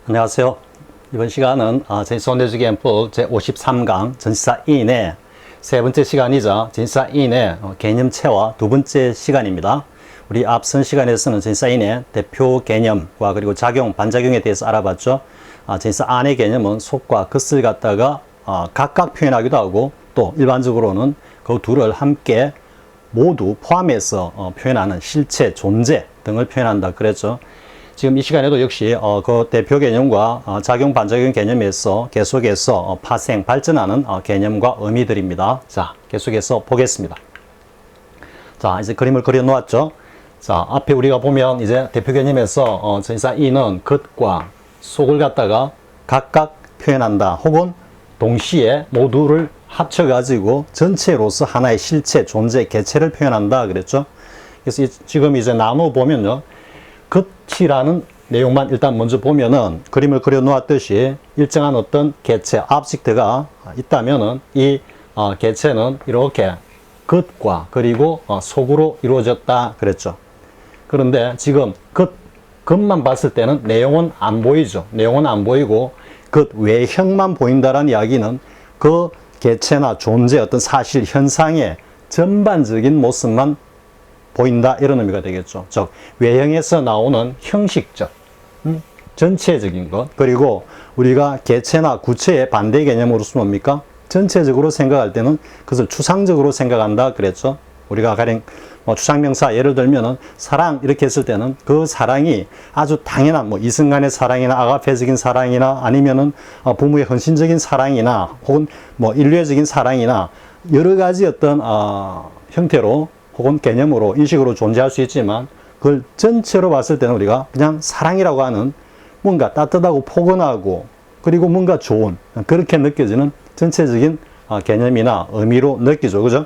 안녕하세요. 이번 시간은 전시손대주기행법 제53강 전시사인의 세 번째 시간이자 전시사인의 개념체화 두 번째 시간입니다. 우리 앞선 시간에서는 전시사인의 대표 개념과 그리고 작용, 반작용에 대해서 알아봤죠. 전시사안의 개념은 속과 것을 갖다가 각각 표현하기도 하고 또 일반적으로는 그 둘을 함께 모두 포함해서 표현하는 실체, 존재 등을 표현한다 그랬죠. 지금 이 시간에도 역시 그 대표 개념과 작용, 반작용 개념에서 계속해서 파생, 발전하는 개념과 의미들입니다. 자, 계속해서 보겠습니다. 자, 이제 그림을 그려 놓았죠. 자, 앞에 우리가 보면 이제 대표 개념에서 전치사 이는 것과 속을 갖다가 각각 표현한다. 혹은 동시에 모두를 합쳐가지고 전체로서 하나의 실체, 존재, 개체를 표현한다. 그랬죠. 그래서 지금 이제 나눠 보면요. 것이라는 내용만 일단 먼저 보면은 그림을 그려 놓았듯이 일정한 어떤 개체, 오브젝트가 있다면은 이 개체는 이렇게 것과 그리고 속으로 이루어졌다 그랬죠. 그런데 지금 것만 봤을 때는 내용은 안 보이죠. 내용은 안 보이고 그 외형만 보인다라는 이야기는 그 개체나 존재, 어떤 사실, 현상의 전반적인 모습만 보인다 이런 의미가 되겠죠. 즉 외형에서 나오는 형식적, 전체적인 것, 그리고 우리가 개체나 구체의 반대 개념으로서 뭡니까? 전체적으로 생각할 때는 그것을 추상적으로 생각한다 그랬죠. 우리가 가령 추상명사 예를 들면은 사랑 이렇게 했을 때는 그 사랑이 아주 당연한 이승간의 사랑이나 아가페적인 사랑이나 아니면은 부모의 헌신적인 사랑이나 혹은 인류애적인 사랑이나 여러 가지 어떤 형태로 혹은 개념으로 인식으로 존재할 수 있지만 그걸 전체로 봤을 때는 우리가 그냥 사랑이라고 하는 뭔가 따뜻하고 포근하고 그리고 뭔가 좋은 그렇게 느껴지는 전체적인 개념이나 의미로 느끼죠. 그죠?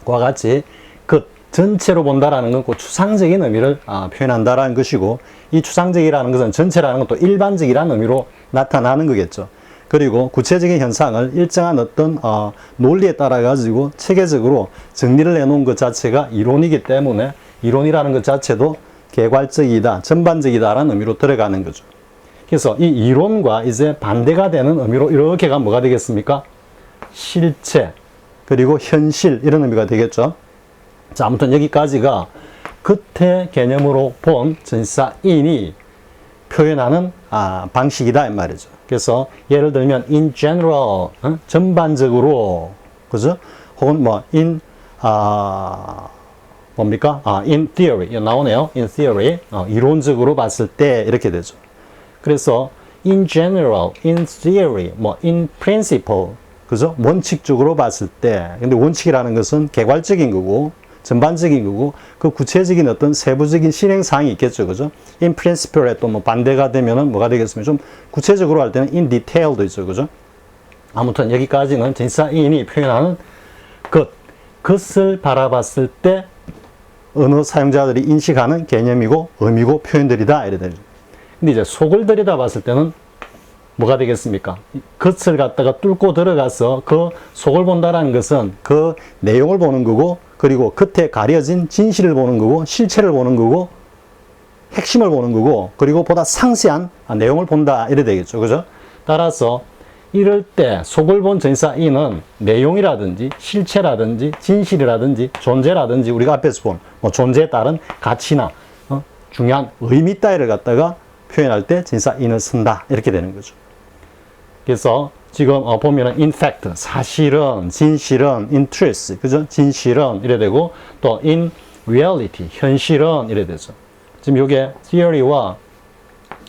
그와 같이 그 전체로 본다라는 건 그 추상적인 의미를 표현한다라는 것이고 이 추상적이라는 것은 전체라는 것도 일반적이라는 의미로 나타나는 거겠죠. 그리고 구체적인 현상을 일정한 어떤 논리에 따라 가지고 체계적으로 정리를 해놓은 것 자체가 이론이기 때문에 이론이라는 것 자체도 개괄적이다, 전반적이다라는 의미로 들어가는 거죠. 그래서 이 이론과 이제 반대가 되는 의미로 이렇게가 뭐가 되겠습니까? 실체, 그리고 현실 이런 의미가 되겠죠. 자, 아무튼 여기까지가 겉의 개념으로 본 전치사인이 표현하는 방식이다 이 말이죠. 그래서 예를 들면 in general, 전반적으로, 그죠? 혹은 in theory 나오네요. in theory, 이론적으로 봤을 때 이렇게 되죠. 그래서 in general, in theory, in principle, 그죠? 원칙적으로 봤을 때, 근데 원칙이라는 것은 개괄적인 거고 전반적인 거고 그 구체적인 어떤 세부적인 실행 사항이 있겠죠. 그죠? in principle에 또 반대가 되면은 뭐가 되겠습니까? 좀 구체적으로 할 때는 in detail도 있죠. 그죠? 아무튼 여기까지는 전치사인이 표현하는 것을 바라봤을 때 언어 사용자들이 인식하는 개념이고 의미고 표현들이다 이래 되죠. 근데 이제 속을 들여다봤을 때는 뭐가 되겠습니까? 것을 갖다가 뚫고 들어가서 그 속을 본다라는 것은 그 내용을 보는 거고 그리고 겉에 가려진 진실을 보는 거고 실체를 보는 거고 핵심을 보는 거고 그리고 보다 상세한 내용을 본다 이래 되겠죠. 그죠? 따라서 이럴 때 속을 본 전치사인은 내용이라든지 실체라든지 진실이라든지 존재라든지 우리가 앞에서 본 존재에 따른 가치나 중요한 의미 따위를 갖다가 표현할 때 전치사인을 쓴다 이렇게 되는 거죠. 그래서 지금 보면은 in fact 사실은, 진실은, in truth, 그죠? 진실은 이래 되고 또 in reality 현실은 이래 되죠. 지금 이게 theory와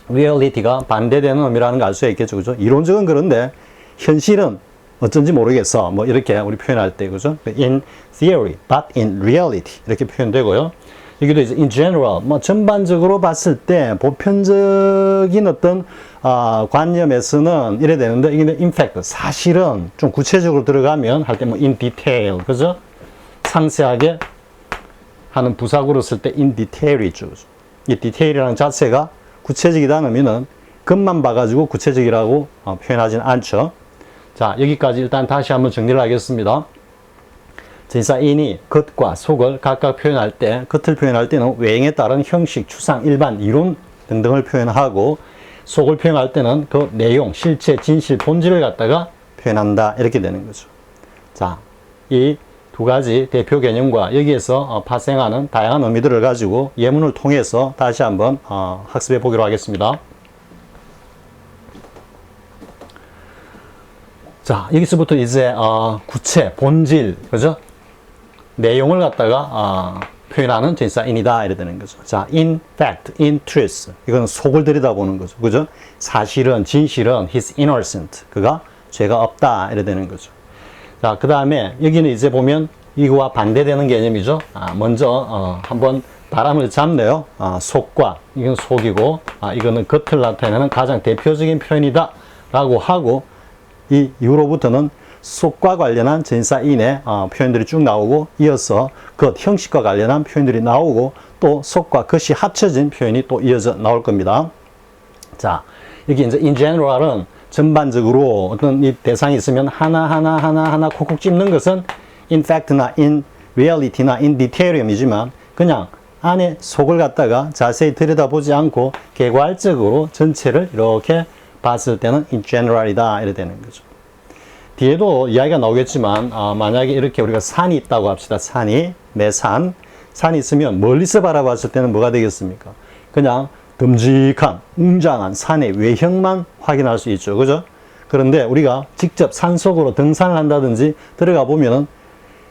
reality가 반대되는 의미라는 걸 알 수 있겠죠, 그죠? 이론적은 그런데 현실은 어쩐지 모르겠어. 이렇게 우리 표현할 때, 그죠? in theory, but in reality 이렇게 표현되고요. 여기도 이제 in general, 전반적으로 봤을 때 보편적인 어떤 관념에서는 이래 되는데 이게 in fact 사실은 좀 구체적으로 들어가면 할 때 in detail, 그죠? 상세하게 하는 부사구로 쓸 때 in detail이죠. 이 detail이라는 자체가 구체적이다는 의미는 것만 봐가지고 구체적이라고 표현하지는 않죠. 자, 여기까지 일단 다시 한번 정리를 하겠습니다. 전치사인이 겉과 속을 각각 표현할 때, 겉을 표현할 때는 외형에 따른 형식, 추상, 일반, 이론 등등을 표현하고 속을 표현할 때는 그 내용, 실체, 진실, 본질을 갖다가 표현한다. 이렇게 되는 거죠. 자, 이 두 가지 대표 개념과 여기에서 발생하는 다양한 의미들을 가지고 예문을 통해서 다시 한번 학습해 보기로 하겠습니다. 자, 여기서부터 이제 구체, 본질, 그죠? 내용을 갖다가 표현하는 전치사인이다 이래 되는 거죠. 자, in fact, in truth. 이건 속을 들여다보는 거죠. 그죠? 사실은, 진실은 he's innocent. 그가 죄가 없다 이래 되는 거죠. 자, 그 다음에 여기는 이제 보면 이거와 반대되는 개념이죠. 먼저 한번 바람을 잡네요. 속과, 이건 속이고, 이거는 겉을 나타내는 가장 대표적인 표현이다 라고 하고, 이 이후로부터는 속과 관련한 전치사인의 표현들이 쭉 나오고, 이어서 겉, 형식과 관련한 표현들이 나오고, 또 속과 겉이 합쳐진 표현이 또 이어져 나올 겁니다. 자, 여기 이제 in general은 전반적으로 어떤 이 대상이 있으면 하나 콕콕 찝는 것은 in fact나 in reality나 in detail이지만 그냥 안에 속을 갖다가 자세히 들여다보지 않고 개괄적으로 전체를 이렇게 봤을 때는 in general이다 이래 되는 거죠. 뒤에도 이야기가 나오겠지만 만약에 이렇게 우리가 산이 있다고 합시다. 산이 매산 산이 있으면 멀리서 바라봤을 때는 뭐가 되겠습니까? 그냥 듬직한 웅장한 산의 외형만 확인할 수 있죠. 그죠? 그런데 우리가 직접 산속으로 등산을 한다든지 들어가 보면은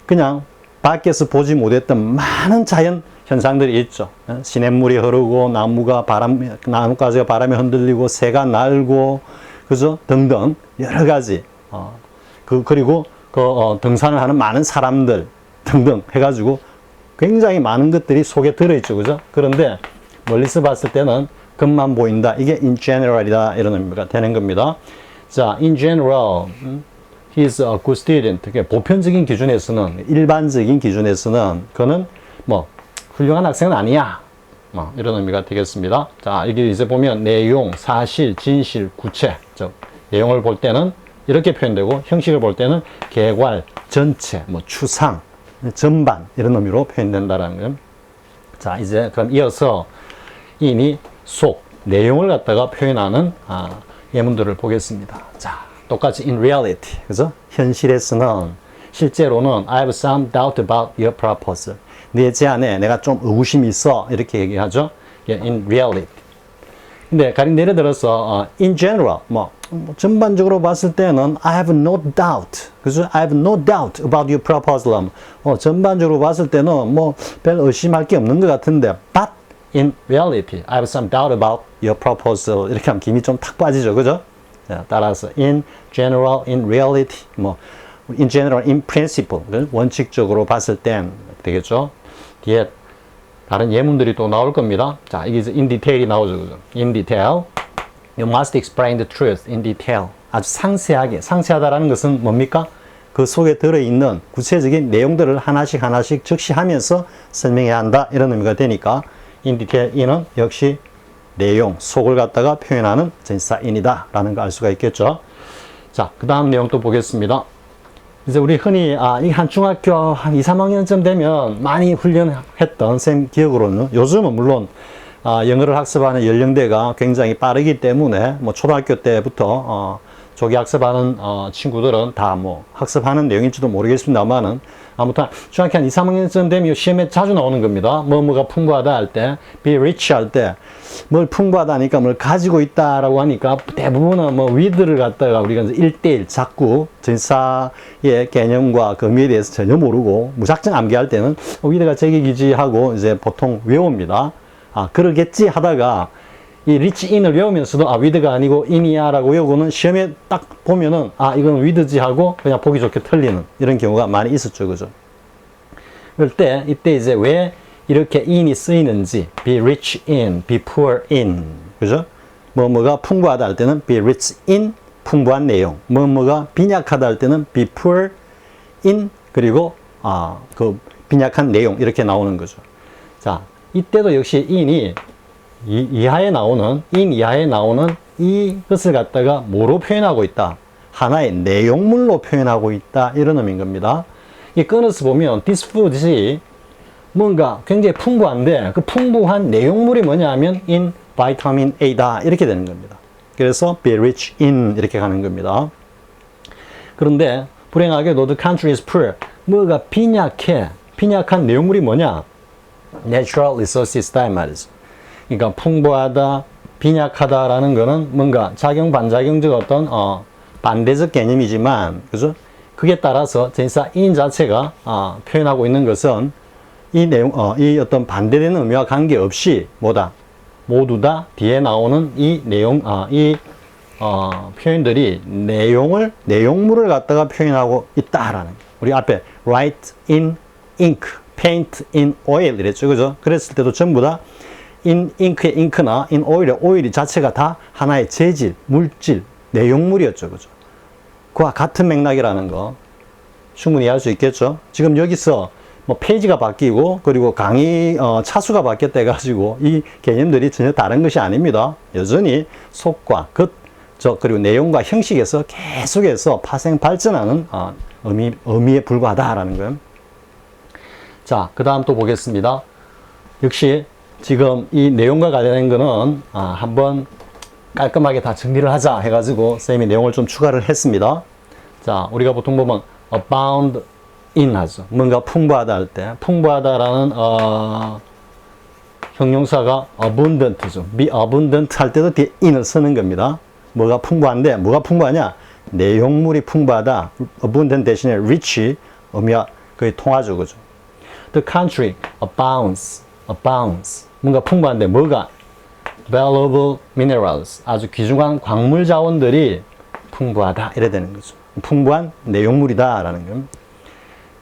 그냥 밖에서 보지 못했던 많은 자연 현상들이 있죠. 시냇물이 흐르고 나뭇가지가 바람에 흔들리고 새가 날고 그죠? 등등 여러 가지 그리고 등산을 하는 많은 사람들 등등 해가지고 굉장히 많은 것들이 속에 들어있죠. 그죠? 그런데 멀리서 봤을 때는 겉만 보인다. 이게 in general이다. 이런 의미가 되는 겁니다. 자, in general, he's a good student. 보편적인 기준에서는, 일반적인 기준에서는 그는 뭐 훌륭한 학생은 아니야. 이런 의미가 되겠습니다. 자, 여기 이제 보면 내용, 사실, 진실, 구체. 즉, 내용을 볼 때는 이렇게 표현되고 형식을 볼 때는 개괄, 전체, 추상, 전반 이런 의미로 표현된다라는 거예요. 자, 이제 그럼 이어서 인이 속, 내용을 갖다가 표현하는 예문들을 보겠습니다. 자, 똑같이 in reality, 그죠? 현실에서는, 실제로는 I have some doubt about your proposal. 네 제안에 내가 좀 의구심이 있어. 이렇게 얘기하죠. in reality. 근데 가령 예를 들어서 in general, 전반적으로 봤을 때는 I have no doubt, 그죠? I have no doubt about your proposal. 전반적으로 봤을 때는 별 의심할 게 없는 것 같은데, but in reality, I have some doubt about your proposal. 이렇게 하면 김이 좀 탁 빠지죠, 그죠? 자, 따라서 in general, in reality, in general, in principle, 원칙적으로 봤을 땐 되겠죠? 뒤에 다른 예문들이 또 나올 겁니다. 자, 이게 in detail이 나오죠, 그죠? In detail, you must explain the truth in detail. 아주 상세하다라는 것은 뭡니까? 그 속에 들어있는 구체적인 내용들을 하나씩 적시하면서 설명해야 한다. 이런 의미가 되니까 in detail, in은 역시 내용, 속을 갖다가 표현하는 전치사인이다 라는 거 알 수가 있겠죠. 자, 그 다음 내용 또 보겠습니다. 이제 우리 흔히 이 한 중학교 한 2, 3학년쯤 되면 많이 훈련했던 쌤 기억으로는 요즘은 물론 영어를 학습하는 연령대가 굉장히 빠르기 때문에 초등학교 때부터 조기 학습하는 친구들은 다 학습하는 내용인지도 모르겠습니다만은 아무튼 중학교 한 2, 3학년쯤 되면 시험에 자주 나오는 겁니다. 뭐가 풍부하다 할 때, be rich 할 때, 뭘 풍부하다 하니까 뭘 가지고 있다라고 하니까 대부분은 with를 갖다가 우리가 이제 1대1 자꾸 전치사의 개념과 그 의미에 대해서 전혀 모르고 무작정 암기할 때는 with가 제격이지 하고 이제 보통 외웁니다. 그러겠지 하다가 이 리치 인을 외우면서도 with가 아니고 in이야 라고 외우고는 시험에 딱 보면은 이건 with지 하고 그냥 보기 좋게 틀리는 이런 경우가 많이 있었죠. 그죠? 그럴 때 이때 이제 왜 이렇게 in이 쓰이는지 be rich in, be poor in, 그죠? 뭐가 풍부하다 할 때는 be rich in, 풍부한 내용. 뭐가 빈약하다 할 때는 be poor in, 그리고 그 빈약한 내용 이렇게 나오는 거죠. 자, 이때도 역시 in이 in 이하에 나오는 이것을 갖다가 뭐로 표현하고 있다? 하나의 내용물로 표현하고 있다. 이런 의미인 겁니다. 이 끊어서 보면 this food이 뭔가 굉장히 풍부한데 그 풍부한 내용물이 뭐냐 하면 in vitamin A다. 이렇게 되는 겁니다. 그래서 be rich in 이렇게 가는 겁니다. 그런데 불행하게도 the country is poor. 뭐가 빈약해. 빈약한 내용물이 뭐냐? natural resources다 이 말이죠. 그러니까 풍부하다, 빈약하다라는 거는 뭔가 작용 반작용적 어떤 반대적 개념이지만, 그죠? 그게 따라서 전치사 in 자체가 표현하고 있는 것은 이 내용, 이 어떤 반대되는 의미와 관계없이 뭐다? 모두 다 뒤에 나오는 이 내용, 표현들이 내용물을 갖다가 표현하고 있다라는 거예요. 우리 앞에 write in ink, paint in oil 이랬죠, 그죠? 그랬을 때도 전부 다 in ink의 ink나 in oil의 oil 자체가 다 하나의 재질, 물질, 내용물이었죠, 그죠? 그와 같은 맥락이라는 거 충분히 이해할 수 있겠죠? 지금 여기서 뭐 페이지가 바뀌고 그리고 강의 차수가 바뀌었다 해가지고 이 개념들이 전혀 다른 것이 아닙니다. 여전히 속과 겉, 그리고 내용과 형식에서 계속해서 파생 발전하는 의미에 불과하다라는 거예요. 자, 그 다음 또 보겠습니다. 역시 지금 이 내용과 관련된 거는 한번 깔끔하게 다 정리를 하자 해가지고 쌤이 내용을 좀 추가를 했습니다. 자, 우리가 보통 보면 abound in 하죠. 뭔가 풍부하다 할 때 풍부하다라는 형용사가 abundant죠. be abundant 할 때도 뒤에 in을 쓰는 겁니다. 뭐가 풍부한데 뭐가 풍부하냐? 내용물이 풍부하다. abundant 대신에 rich 의미와 거의 통하죠, 그죠? The country abounds. 뭔가 풍부한데 뭐가? valuable minerals. 아주 귀중한 광물 자원들이 풍부하다. 이래 되는 거죠. 풍부한 내용물이다라는 겁니다.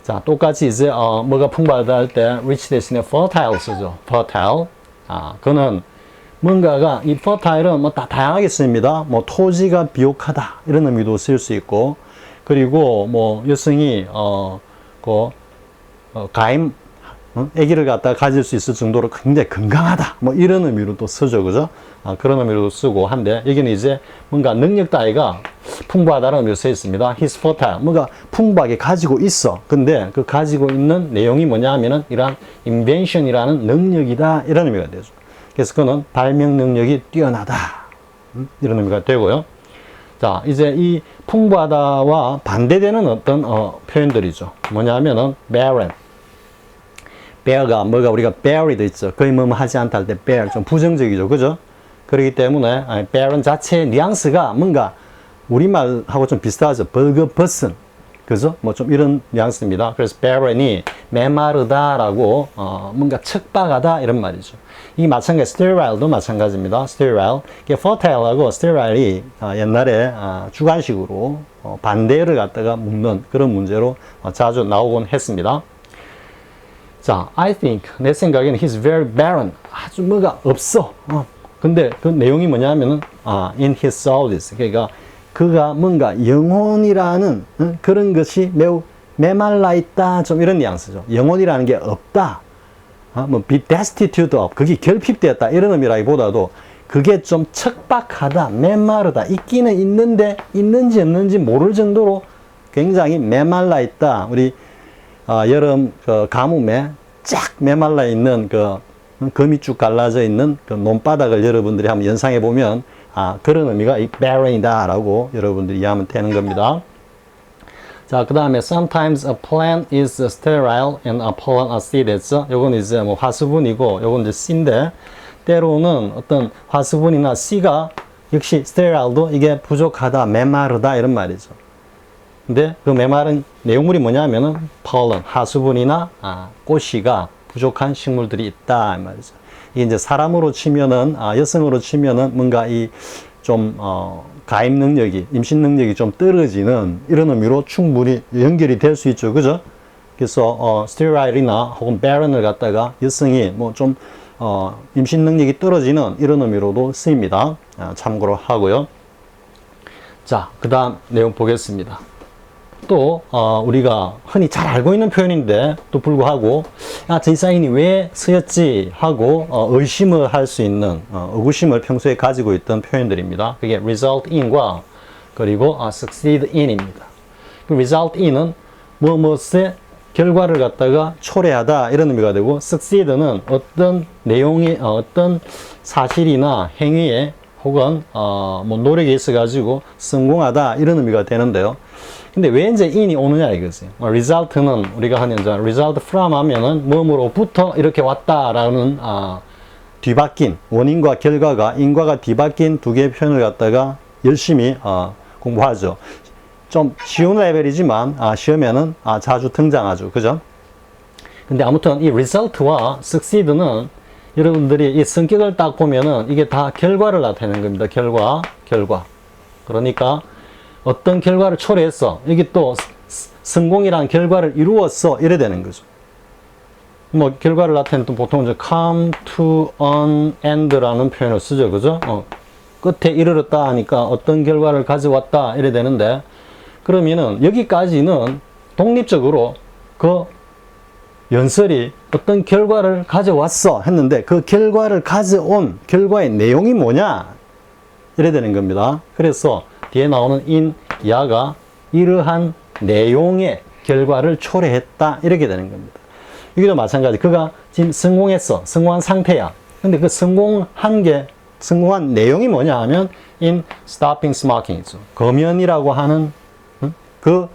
자, 똑같이 이제 뭐가 풍부하다 할 때 rich 대신에 fertile 쓰죠. fertile. 그는 뭔가가 이 fertile은 뭐 다 다양하게 쓰입니다. 뭐 토지가 비옥하다 이런 의미도 쓸 수 있고, 그리고 뭐 여성이 가임 아기를 갖다 가질 수 있을 정도로 굉장히 건강하다 뭐 이런 의미로도 쓰죠, 그죠? 그런 의미로도 쓰고 한데 여기는 이제 뭔가 능력 따위가 풍부하다는 의미로 써 있습니다. He's fertile. 뭔가 풍부하게 가지고 있어. 근데 그 가지고 있는 내용이 뭐냐 하면은 이러한 invention이라는 능력이다 이런 의미가 되죠. 그래서 그는 발명 능력이 뛰어나다 이런 의미가 되고요. 자, 이제 이 풍부하다와 반대되는 어떤 표현들이죠. 뭐냐 하면은 barren. bear가 뭐가 우리가 buried 있죠. 거의 뭐 하지 않다 할 때 bear 좀 부정적이죠, 그죠? 그렇기 때문에 barren 자체의 뉘앙스가 뭔가 우리말하고 좀 비슷하죠. 벌거벗은, 그죠? 뭐 좀 이런 뉘앙스입니다. 그래서 barren이 메마르다라고 뭔가 척박하다 이런 말이죠. 이게 마찬가지, sterile도 마찬가지입니다. sterile, 이게 fertile하고 sterile이 옛날에 주관식으로 반대를 갖다가 묶는 그런 문제로 자주 나오곤 했습니다. 자, I think, 내 생각에는 he's very barren. 아주 뭐가 없어. 근데 그 내용이 뭐냐면은, in his souls. 그러니까 그가 뭔가 영혼이라는 그런 것이 매우 메말라 있다. 좀 이런 뉘앙스죠. 영혼이라는 게 없다. 뭐 be destitute of. 그게 결핍되었다. 이런 의미라기보다도 그게 좀 척박하다. 메마르다. 있기는 있는데 있는지 없는지 모를 정도로 굉장히 메말라 있다. 우리 여름 가뭄에 쫙 메말라 있는 금이 쭉 갈라져 있는 그 논바닥을 여러분들이 한번 연상해 보면 그런 의미가 이 barren이다 라고 여러분들이 이해하면 되는 겁니다. 자, 그 다음에 sometimes a plant is sterile and a pollen a seed 했죠. 요건 이제 뭐 화수분이고 요건 이제 씨인데, 때로는 어떤 화수분이나 씨가 역시 sterile도 이게 부족하다, 메마르다 이런 말이죠. 근데 그 메마른 내용물이 뭐냐면은 pollen, 하수분이나 꽃씨가 부족한 식물들이 있다 이 말이죠. 이게 이제 사람으로 치면은 여성으로 치면은 뭔가 이 좀 가임 능력이, 임신 능력이 좀 떨어지는 이런 의미로 충분히 연결이 될 수 있죠, 그죠? 그래서 스테라일이나 혹은 barren을 갖다가 여성이 뭐 좀 임신 능력이 떨어지는 이런 의미로도 쓰입니다. 참고로 하고요. 자, 그 다음 내용 보겠습니다. 또 우리가 흔히 잘 알고 있는 표현인데 또 불구하고 저 사인이 왜 쓰였지 하고 의심을 할 수 있는 의구심을 평소에 가지고 있던 표현들입니다. 그게 result in과 그리고 succeed in입니다. 그 result in은 무엇의 결과를 갖다가 초래하다 이런 의미가 되고, succeed는 어떤 내용이 어떤 사실이나 행위에 혹은 뭐 노력이 있어가지고 성공하다 이런 의미가 되는데요. 근데 왜 이제 in이 오느냐 이거지. result는 우리가 하는 이제 result from 하면은 뭐뭐로부터 이렇게 왔다라는 뒤바뀐 원인과 결과가 인과가 뒤바뀐 두 개의 표현을 갖다가 열심히 공부하죠. 좀 쉬운 레벨이지만 시험에는 자주 등장하죠. 그죠? 근데 아무튼 이 result와 succeed는 여러분들이 이 성격을 딱 보면은 이게 다 결과를 나타내는 겁니다. 결과. 그러니까 어떤 결과를 초래했어. 이게 또 성공이란 결과를 이루었어. 이래 되는 거죠. 뭐 결과를 나타내는 또 보통 이제 come to an end라는 표현을 쓰죠. 그죠? 끝에 이르렀다 하니까 어떤 결과를 가져왔다 이래 되는데 그러면은 여기까지는 독립적으로 그 연설이 어떤 결과를 가져왔어 했는데 그 결과를 가져온 결과의 내용이 뭐냐 이래 되는 겁니다. 그래서 뒤에 나오는 in 야가 이러한 내용의 결과를 초래했다 이렇게 되는 겁니다. 여기도 마찬가지. 그가 지금 성공했어. 성공한 상태야. 근데 그 성공한 내용이 뭐냐 하면 in stopping smoking이죠. 금연이라고 하는 그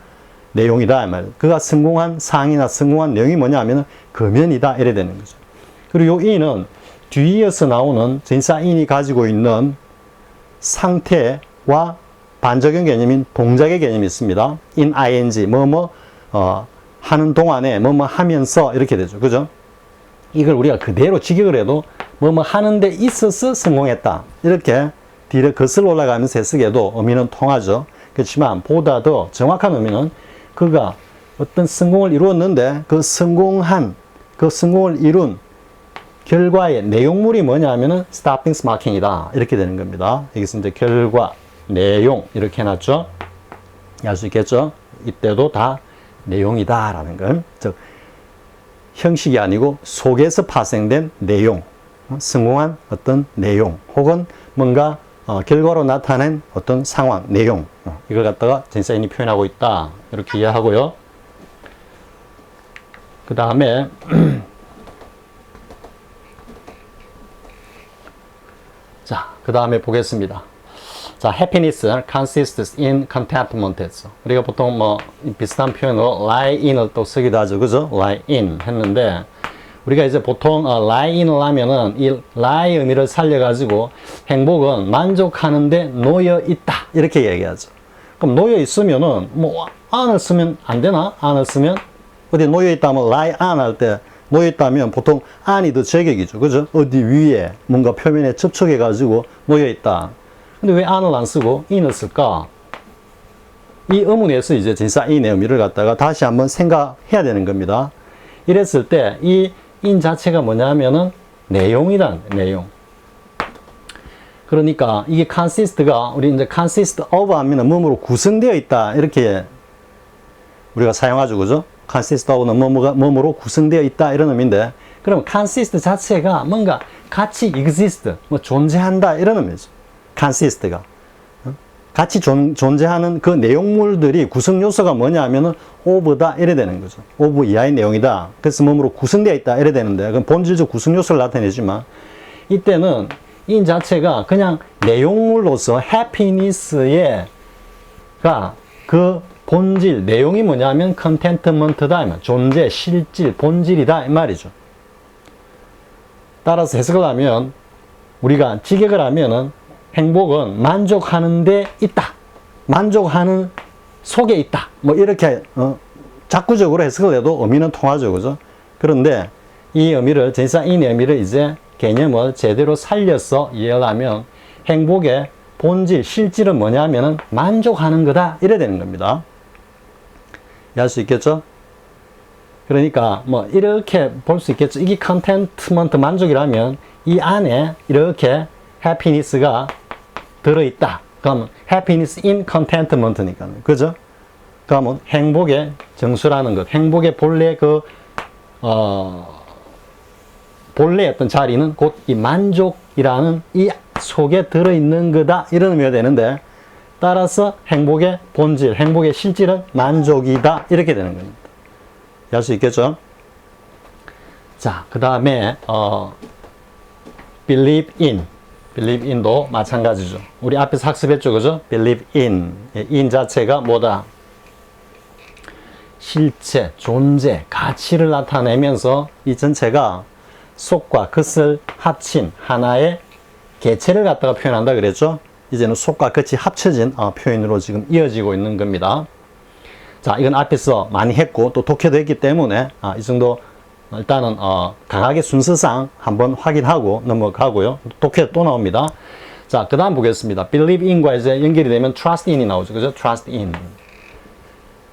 내용이다. 그가 성공한 상이나 성공한 내용이 뭐냐 하면 금연이다. 이래 되는 거죠. 그리고 이 in은 뒤이어서 나오는 전치사 in이 가지고 있는 상태와 반적용 개념인 동작의 개념이 있습니다. in ing, 하는 동안에 하면서 이렇게 되죠. 그죠? 이걸 우리가 그대로 직역을 해도 하는 데 있어서 성공했다. 이렇게 뒤를 거슬러 올라가면서 해석해도 의미는 통하죠. 그렇지만 보다 더 정확한 의미는 그가 어떤 성공을 이루었는데 그 성공을 이룬 결과의 내용물이 뭐냐 하면은 stopping smoking이다. 이렇게 되는 겁니다. 여기서 이제 결과, 내용 이렇게 해놨죠. 알 수 있겠죠? 이때도 다 내용이다라는 걸. 즉 형식이 아니고 속에서 파생된 내용, 성공한 어떤 내용 혹은 뭔가 결과로 나타낸 어떤 상황, 내용 이걸 갖다가 전치사인이 표현하고 있다. 이렇게 이해하고요. 그 다음에 자, 그 다음에 보겠습니다. 자, happiness consists in contentment 했어. 우리가 보통 비슷한 표현으로 lie in을 또 쓰기도 하죠. 그죠? lie in 했는데 우리가 이제 보통 lie in을 하면은 이 lie 의미를 살려가지고 행복은 만족하는데 놓여 있다. 이렇게 얘기하죠. 그럼 놓여 있으면은 an을 쓰면 안 되나? an을 쓰면 어디 놓여 있다면 lie on 할 때 놓여 있다면 보통 an이 더 제격이죠. 그죠? 어디 위에 뭔가 표면에 접촉해 가지고 놓여 있다. 근데 왜 an을 안 쓰고 in을 쓸까? 이 의문에서 이제 전치사 in의 의미를 갖다가 다시 한번 생각해야 되는 겁니다. 이랬을 때 이 in 자체가 뭐냐면은 내용이란 내용. 그러니까 이게 consist가 우리 이제 consist of 하면은 뭐뭐로 구성되어 있다 이렇게 우리가 사용하죠. 그죠? consist of는 뭐뭐로 구성되어 있다 이런 의미인데 그럼 consist 자체가 뭔가 같이 exist 존재한다 이런 의미죠. consist가 같이 존재하는 그 내용물들이 구성 요소가 뭐냐 하면은 of다 이래 되는 거죠. of 이하의 내용이다. 그래서 뭐뭐로 구성되어 있다 이래 되는데 그건 본질적 구성 요소를 나타내지만 이때는 in 자체가 그냥 내용물로서 happiness가 그 본질, 내용이 뭐냐면 contentment다. 존재, 실질, 본질이다. 이 말이죠. 따라서 해석을 하면 우리가 직역을 하면은 행복은 만족하는 데 있다. 만족하는 속에 있다. 이렇게 자꾸적으로 해석을 해도 의미는 통하죠. 그죠? 그런데 이 의미를 전치사 in의 의미를 이제 개념을 제대로 살려서 이해를 하면 행복의 본질, 실질은 뭐냐면은 만족하는 거다. 이래 되는 겁니다. 이해할 수 있겠죠? 그러니까 이렇게 볼 수 있겠죠? 이게 컨텐트먼트 만족이라면 이 안에 이렇게 happiness가 들어있다. 그러면 happiness in contentment니까. 그죠? 그러면 행복의 정수라는 것, 행복의 본래 본래 어떤 자리는 곧 이 만족이라는 이 속에 들어있는 거다. 이런 의미가 되는데 따라서 행복의 본질, 행복의 실질은 만족이다. 이렇게 되는 겁니다. 이해할 수 있겠죠? 자, 그 다음에 believe in believe in도 마찬가지죠. 우리 앞에서 학습했죠, 그죠? believe in. in 자체가 뭐다? 실체, 존재, 가치를 나타내면서 이 전체가 속과 끝을 합친 하나의 개체를 갖다가 표현한다 그랬죠? 이제는 속과 끝이 합쳐진 표현으로 지금 이어지고 있는 겁니다. 자, 이건 앞에서 많이 했고 또 독해도 했기 때문에 이 정도 일단은 강하게 순서상 한번 확인하고 넘어가고요. 독해 또 나옵니다. 자, 그 다음 보겠습니다. believe in과 이제 연결이 되면 trust in이 나오죠. 그죠? trust in.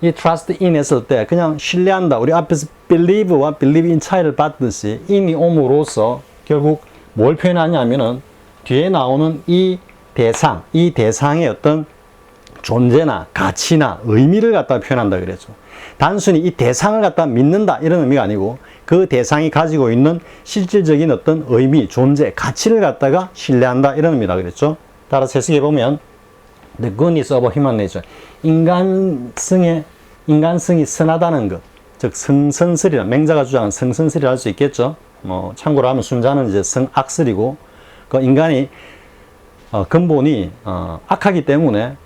이 trust in 했을 때 그냥 신뢰한다. 우리 앞에서 believe와 believe in 차이를 봤듯이 in이 옴으로써 결국 뭘 표현하냐면은 뒤에 나오는 이 대상의 어떤 존재나 가치나 의미를 갖다 표현한다 그랬죠. 단순히 이 대상을 갖다 믿는다 이런 의미가 아니고 그 대상이 가지고 있는 실질적인 어떤 의미, 존재, 가치를 갖다가 신뢰한다 이런 의미다 그랬죠. 따라서 해석해 보면 the goodness of human nature, 인간성이 선하다는 것, 즉 성선설이라, 맹자가 주장하는 성선설이라 할 수 있겠죠. 참고로 하면 순자는 이제 성악설이고, 그 인간이 근본이 악하기 때문에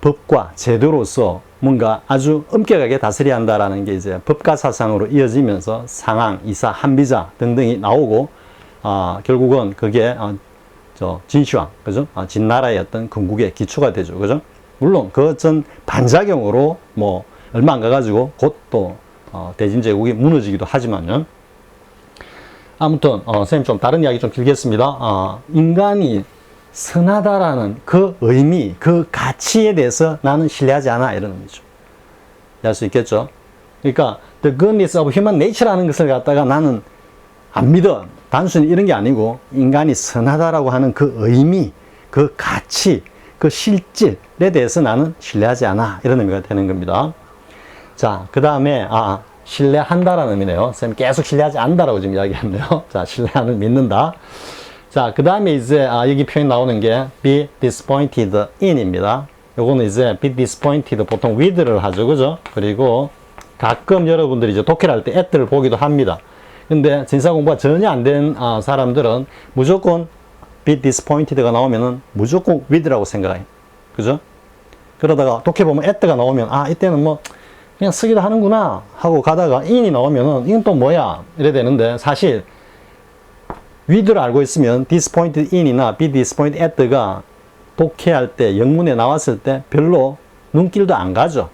법과 제도로서 뭔가 아주 엄격하게 다스려야 한다라는 게 이제 법가 사상으로 이어지면서 상황, 이사, 한비자 등등이 나오고, 결국은 그게 진시황, 그죠? 진나라의 어떤 건국의 기초가 되죠, 그죠? 물론 그 전 반작용으로 뭐 얼마 안 가가지고 곧 또 대진제국이 무너지기도 하지만요. 아무튼 선생님 좀 다른 이야기 좀 길겠습니다. 인간이 선하다라는 그 의미, 그 가치에 대해서 나는 신뢰하지 않아 이런 의미죠. 이해할 수 있겠죠? 그러니까 the goodness of human nature라는 것을 갖다가 나는 안 믿어. 단순히 이런 게 아니고 인간이 선하다라고 하는 그 의미, 그 가치, 그 실질에 대해서 나는 신뢰하지 않아 이런 의미가 되는 겁니다. 자, 그 다음에 신뢰한다라는 의미네요. 선생님 계속 신뢰하지 않는다라고 지금 이야기했네요. 자, 신뢰하는 믿는다. 자, 그 다음에 이제 여기 표현 나오는 게 be disappointed in입니다. 요거는 이제 be disappointed 보통 with를 하죠, 그죠? 그리고 가끔 여러분들이 이제 독해를 할 때 at를 보기도 합니다. 근데 진사 공부가 전혀 안 된 사람들은 무조건 be disappointed가 나오면은 무조건 with라고 생각해요. 그죠? 그러다가 독해 보면 at가 나오면 이때는 뭐 그냥 쓰기도 하는구나 하고 가다가 in이 나오면은 이건 또 뭐야 이래 되는데, 사실 with를 알고 있으면 disappointed in이나 be disappointed at가 독해할 때 영문에 나왔을 때 별로 눈길도 안 가죠.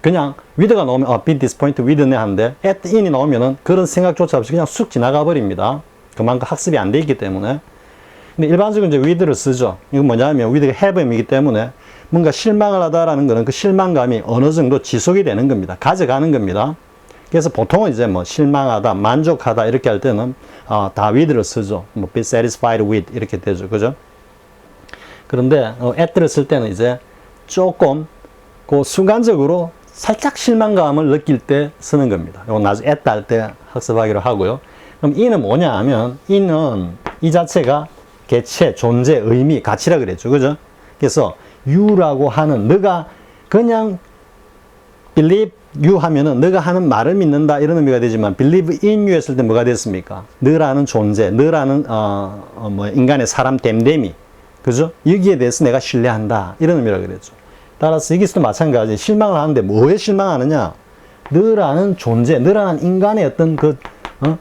그냥 with가 나오면 be disappointed with네 하는데 at in이 나오면은 그런 생각조차 없이 그냥 쑥 지나가 버립니다. 그만큼 학습이 안 돼 있기 때문에. 근데 일반적으로 이제 with를 쓰죠. 이건 뭐냐면 with가 have이기 때문에 뭔가 실망을 하다라는 거는 그 실망감이 어느 정도 지속이 되는 겁니다. 가져가는 겁니다. 그래서 보통은 이제 뭐 실망하다, 만족하다 이렇게 할 때는 다 with를 쓰죠. 뭐 be satisfied with 이렇게 되죠. 그죠? 그런데 at를 쓸 때는 이제 조금 그 순간적으로 살짝 실망감을 느낄 때 쓰는 겁니다. 이건 나중에 at 할 때 학습하기로 하고요. 그럼 in은 뭐냐 하면 in은 이 자체가 개체, 존재, 의미, 가치라 그랬죠. 그죠? 그래서 you라고 하는 너가 그냥 believe you 하면은 너가 하는 말을 믿는다 이런 의미가 되지만 believe in you 했을 때 뭐가 됐습니까? 너라는 존재, 너라는 인간의 사람 됨됨이, 그죠? 여기에 대해서 내가 신뢰한다 이런 의미라 그랬죠. 따라서 여기서도 마찬가지. 실망을 하는데 뭐에 실망하느냐? 너라는 존재, 너라는 인간의 어떤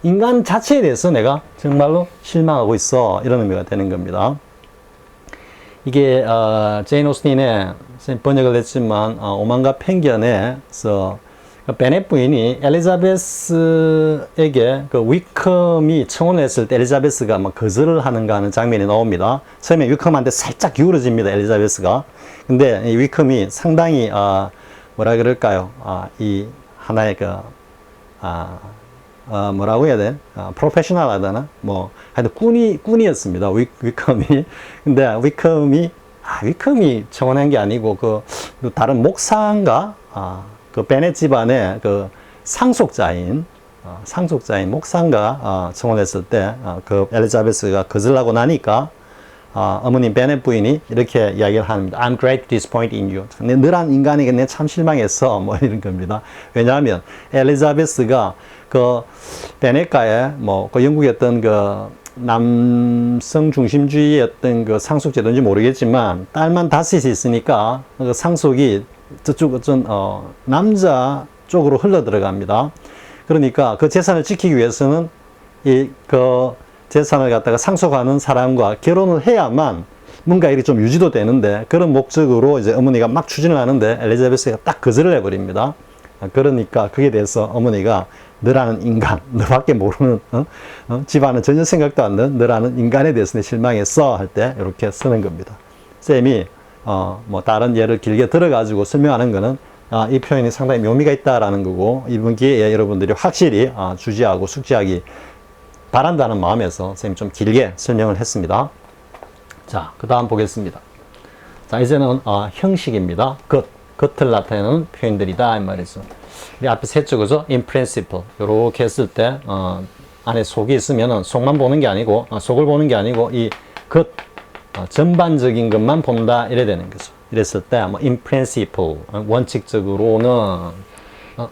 인간 자체에 대해서 내가 정말로 실망하고 있어 이런 의미가 되는 겁니다. 이게 제인 오스틴의 번역을 했지만 오만과 편견에서 베넷 부인이 엘리자베스에게 그 위컴이 청혼을 했을 때 엘리자베스가 막 거절을 하는가 하는 장면이 나옵니다. 처음에 위컴한테 살짝 기울어집니다, 엘리자베스가. 근데 이 위컴이 상당히 뭐라 그럴까요? 이 하나의 뭐라고 해야 돼? 프로페셔널 하다나? 뭐, 하여튼 꾼이었습니다. 위컴이. 근데 위컴이 청혼한 게 아니고, 다른 목사인가? 그 베넷 집안의 상속자인 목사인가? 청혼했을 때, 엘리자베스가 거절하고 나니까, 어머님 베넷 부인이 이렇게 이야기를 합니다. I'm greatly disappointed in you. 너란 인간에게 내 참 실망했어. 뭐 이런 겁니다. 왜냐하면 엘리자베스가 베넷가에 영국의 어떤 남성 중심주의의 어떤 그 상속제도인지 모르겠지만 딸만 다섯이 있으니까 그 상속이 저쪽 어떤 남자 쪽으로 흘러 들어갑니다. 그러니까 그 재산을 지키기 위해서는 이 그 재산을 갖다가 상속하는 사람과 결혼을 해야만 뭔가 일이 좀 유지도 되는데, 그런 목적으로 이제 어머니가 막 추진을 하는데 엘리자베스가 딱 거절을 해버립니다. 그러니까 그에 대해서 어머니가 너라는 인간, 너밖에 모르는 집안은 전혀 생각도 안 나는 너라는 인간에 대해서 실망했어 할 때 이렇게 쓰는 겁니다. 쌤이 뭐 다른 예를 길게 들어가지고 설명하는 거는 이 표현이 상당히 묘미가 있다라는 거고, 이번 기회에 여러분들이 확실히 주지하고 숙지하기 바란다는 마음에서 쌤이 좀 길게 설명을 했습니다. 자, 그 다음 보겠습니다. 자, 이제는 형식입니다. 겉을 나타내는 표현들이다 이 말이죠. 우리 앞에 세 쪽이죠. in principle 이렇게 했을 때 안에 속이 있으면은 속만 보는 게 아니고 속을 보는 게 아니고 이 전반적인 것만 본다 이래 되는 거죠. 이랬을 때 뭐 in principle 원칙적으로는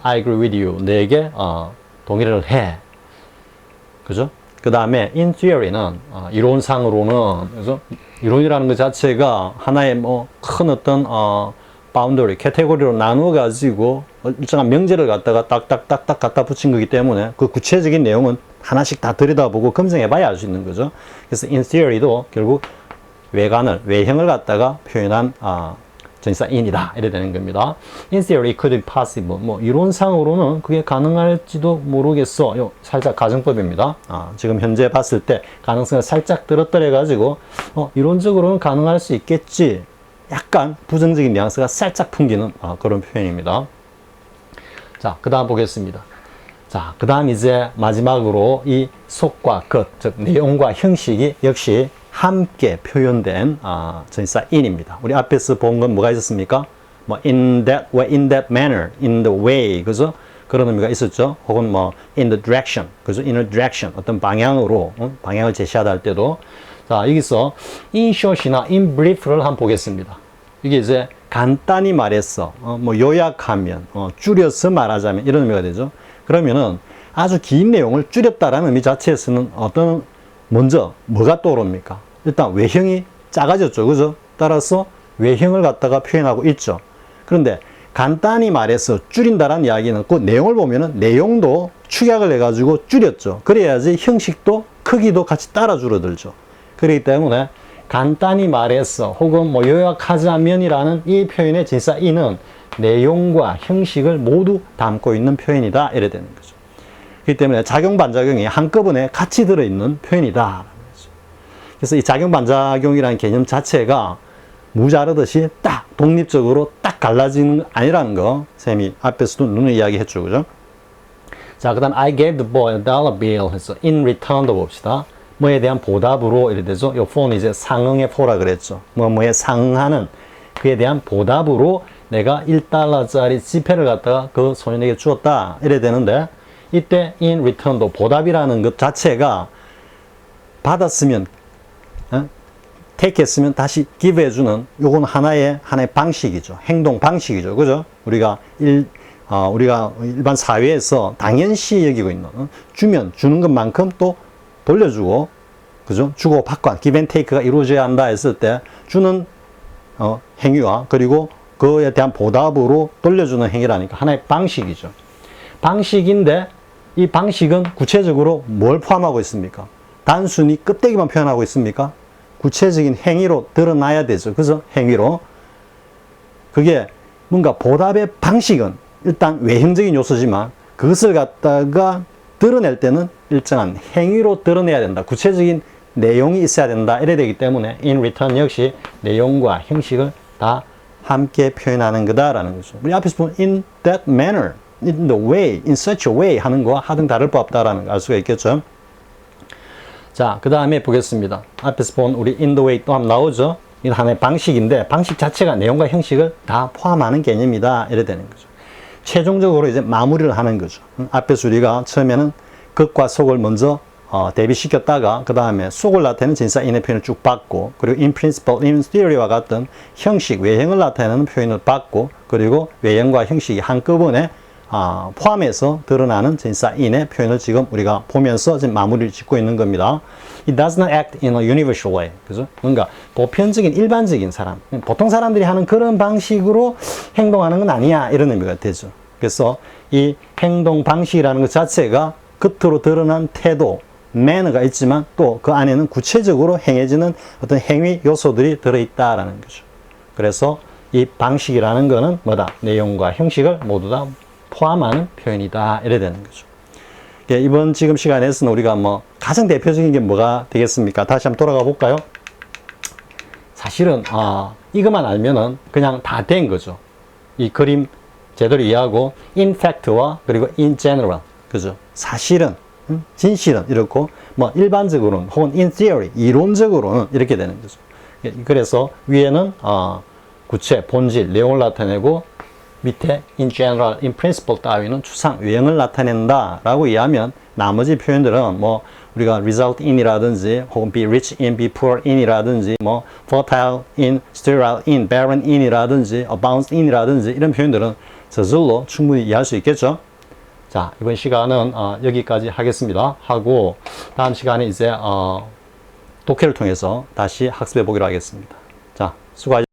I agree with you 내게 동의를 해. 그죠? 그 다음에 in theory는 이론상으로는, 그죠? 이론이라는 것 자체가 하나의 뭐 큰 어떤 바운더리, 카테고리로 나누어 가지고 일정한 명제를 갖다가 딱딱딱딱 갖다 붙인 거기 때문에 그 구체적인 내용은 하나씩 다 들여다보고 검증해 봐야 알 수 있는 거죠. 그래서 in theory도 결국 외형을 갖다가 표현한 전치사 in이다 이래 되는 겁니다. In theory it could be possible. 뭐 이론상으로는 그게 가능할지도 모르겠어. 요 살짝 가정법입니다. 지금 현재 봤을 때 가능성을 살짝 들었더래 가지고 이론적으로는 가능할 수 있겠지. 약간 부정적인 뉘앙스가 살짝 풍기는 그런 표현입니다. 자, 그 다음 보겠습니다. 자, 그 다음 이제 마지막으로 이 속과 겉, 즉 내용과 형식이 역시 함께 표현된 전치사 in입니다. 우리 앞에서 본 건 뭐가 있었습니까? 뭐 in that way, in that manner, in the way, 그죠? 그런 의미가 있었죠. 혹은 뭐 in the direction, 그죠? in a direction, 어떤 방향으로 방향을 제시하다 할 때도. 자, 여기서 in short이나 in brief를 한번 보겠습니다. 이게 이제 간단히 말해서 뭐 요약하면 줄여서 말하자면 이런 의미가 되죠. 그러면은 아주 긴 내용을 줄였다라는 의미 자체에서는 먼저 뭐가 떠오릅니까? 일단 외형이 작아졌죠. 그죠? 따라서 외형을 갖다가 표현하고 있죠. 그런데 간단히 말해서 줄인다라는 이야기는 그 내용을 보면은 내용도 축약을 해가지고 줄였죠. 그래야지 형식도 크기도 같이 따라 줄어들죠. 그렇기 때문에 간단히 말해서 혹은 뭐 요약하자면이라는 이 표현의 전치사 in은 내용과 형식을 모두 담고 있는 표현이다 이래 되는 거죠. 그렇기 때문에 작용 반작용이 한꺼번에 같이 들어있는 표현이다. 그래서 이 작용 반작용이라는 개념 자체가 무자르듯이 딱 독립적으로 딱 갈라지는 거 아니라는 거 쌤이 앞에서도 누누이 이야기했죠. 그죠? 자, 그 다음 I gave the boy a dollar bill 해서 in return도 봅시다. 뭐에 대한 보답으로 이래 되죠. 요 for는 이제 상응의 for라 그랬죠. 뭐에 상응하는 그에 대한 보답으로 내가 1달러짜리 지폐를 갖다가 그 소년에게 주었다 이래 되는데, 이때 in return도 보답이라는 것 자체가 받았으면 take 했으면 다시 give 해주는 요건 하나의 방식이죠. 행동 방식이죠. 그죠? 우리가 일반 사회에서 당연시 여기고 있는 주는 것만큼 또 돌려주고, 그죠? 주고 받고 give and take가 이루어져야 한다 했을 때 주는 행위와 그리고 그에 대한 보답으로 돌려주는 행위라니까 하나의 방식이죠. 방식인데 이 방식은 구체적으로 뭘 포함하고 있습니까? 단순히 껍데기만 표현하고 있습니까? 구체적인 행위로 드러나야 되죠. 그래서 행위로. 그게 뭔가 보답의 방식은 일단 외형적인 요소지만 그것을 갖다가 드러낼 때는 일정한 행위로 드러내야 된다. 구체적인 내용이 있어야 된다. 이래 되기 때문에 in return 역시 내용과 형식을 다 함께 표현하는 거다라는 거죠. 우리 앞에서 보면 in that manner, in the way, in such a way 하는 거와 하등 다를 바 없다라는 걸 알 수가 있겠죠. 자, 그 다음에 보겠습니다. 앞에서 본 우리 in the way 또 한번 나오죠. 이건 하나의 방식인데 방식 자체가 내용과 형식을 다 포함하는 개념이다. 이래 되는 거죠. 최종적으로 이제 마무리를 하는 거죠. 앞에서 우리가 처음에는 겉과 속을 먼저 대비시켰다가 그 다음에 속을 나타내는 전치사 in의 표현을 쭉 받고, 그리고 in principle, in theory와 같은 형식, 외형을 나타내는 표현을 받고, 그리고 외형과 형식이 한꺼번에 포함해서 드러나는 전치사인의 표현을 지금 우리가 보면서 지금 마무리를 짓고 있는 겁니다. It does not act in a universal way. 그죠? 뭔가 보편적인 일반적인 사람, 보통 사람들이 하는 그런 방식으로 행동하는 건 아니야. 이런 의미가 되죠. 그래서 이 행동 방식이라는 것 자체가 겉으로 드러난 태도, 매너가 있지만 또 그 안에는 구체적으로 행해지는 어떤 행위 요소들이 들어있다라는 거죠. 그래서 이 방식이라는 거는 뭐다? 내용과 형식을 모두 다 포함하는 표현이다. 이래 되는 거죠. 이번 지금 시간에서는 우리가 뭐 가장 대표적인 게 뭐가 되겠습니까? 다시 한번 돌아가 볼까요? 사실은 이것만 알면은 그냥 다 된 거죠. 이 그림 제대로 이해하고 in fact와 그리고 in general, 그죠? 사실은, 진실은 이렇고 뭐 일반적으로는 혹은 in theory, 이론적으로는 이렇게 되는 거죠. 그래서 위에는 구체, 본질, 내용을 나타내고 밑에 in general, in principle 따위는 추상, 유형을 나타낸다 라고 이해하면 나머지 표현들은 뭐 우리가 result in이라든지 혹은 be rich in, be poor in이라든지 뭐 fertile in, sterile in, barren in이라든지 abound in이라든지 이런 표현들은 저절로 충분히 이해할 수 있겠죠. 자, 이번 시간은 여기까지 하겠습니다. 하고 다음 시간에 이제 독해를 통해서 다시 학습해 보기로 하겠습니다. 자, 수고하셨습니다.